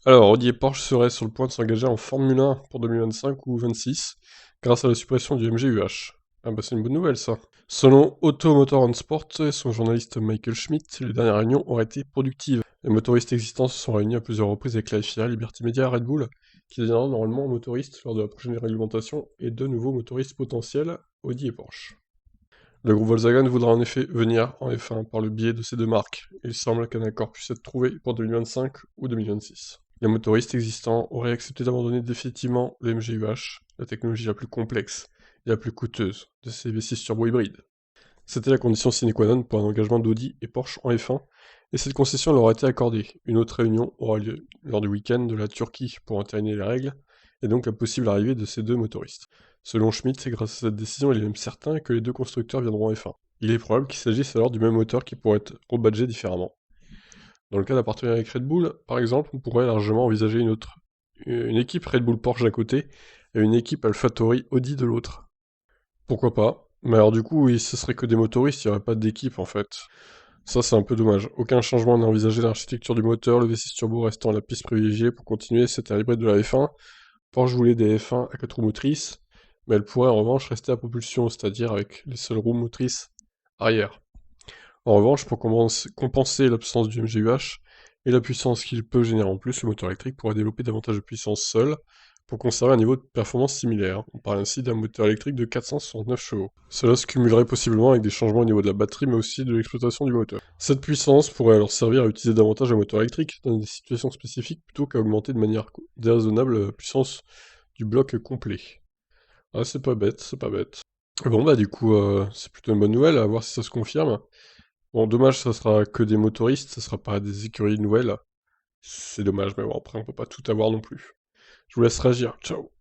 Alors, Audi et Porsche seraient sur le point de s'engager en Formule 1 pour 2025 ou 26, grâce à la suppression du MGUH. Ah bah c'est une bonne nouvelle ça. Selon Auto Motor and Sport et son journaliste Michael Schmidt, les dernières réunions auraient été productives. Les motoristes existants se sont réunis à plusieurs reprises avec la FIA, Liberty Media et Red Bull, qui deviendront normalement motoristes lors de la prochaine réglementation, et deux nouveaux motoristes potentiels, Audi et Porsche. Le groupe Volkswagen voudra en effet venir en F1 par le biais de ces deux marques. Il semble qu'un accord puisse être trouvé pour 2025 ou 2026. Les motoristes existants auraient accepté d'abandonner définitivement le MGUH, la technologie la plus complexe et la plus coûteuse de ces V6 turbo-hybrides. C'était la condition sine qua non pour un engagement d'Audi et Porsche en F1, et cette concession leur a été accordée. Une autre réunion aura lieu lors du week-end de la Turquie pour entériner les règles, et donc la possible arrivée de ces deux motoristes. Selon Schmidt, c'est grâce à cette décision, il est même certain que les deux constructeurs viendront en F1. Il est probable qu'il s'agisse alors du même moteur qui pourrait être rebadgé différemment. Dans le cas d'un partenariat avec Red Bull, par exemple, on pourrait largement envisager une équipe Red Bull Porsche d'un côté et une équipe AlphaTauri Audi de l'autre. Pourquoi pas? Mais alors du coup, oui, ce serait que des motoristes, il n'y aurait pas d'équipe en fait. Ça, c'est un peu dommage. Aucun changement n'est envisagé dans l'architecture du moteur, le V6 Turbo restant la piste privilégiée pour continuer cette ère hybride de la F1. Porsche voulait des F1 à 4 roues motrices, mais elle pourrait en revanche rester à propulsion, c'est-à-dire avec les seules roues motrices arrière. En revanche, pour compenser l'absence du MGUH et la puissance qu'il peut générer en plus, le moteur électrique pourrait développer davantage de puissance seul pour conserver un niveau de performance similaire. On parle ainsi d'un moteur électrique de 469 chevaux. Cela se cumulerait possiblement avec des changements au niveau de la batterie mais aussi de l'exploitation du moteur. Cette puissance pourrait alors servir à utiliser davantage un moteur électrique dans des situations spécifiques plutôt qu'à augmenter de manière déraisonnable la puissance du bloc complet. Ah, c'est pas bête, c'est pas bête. Bon bah du coup, c'est plutôt une bonne nouvelle, à voir si ça se confirme. Bon, dommage, ça sera que des motoristes, ça sera pas des écuries nouvelles. C'est dommage, mais bon, après, on peut pas tout avoir non plus. Je vous laisse réagir. Ciao.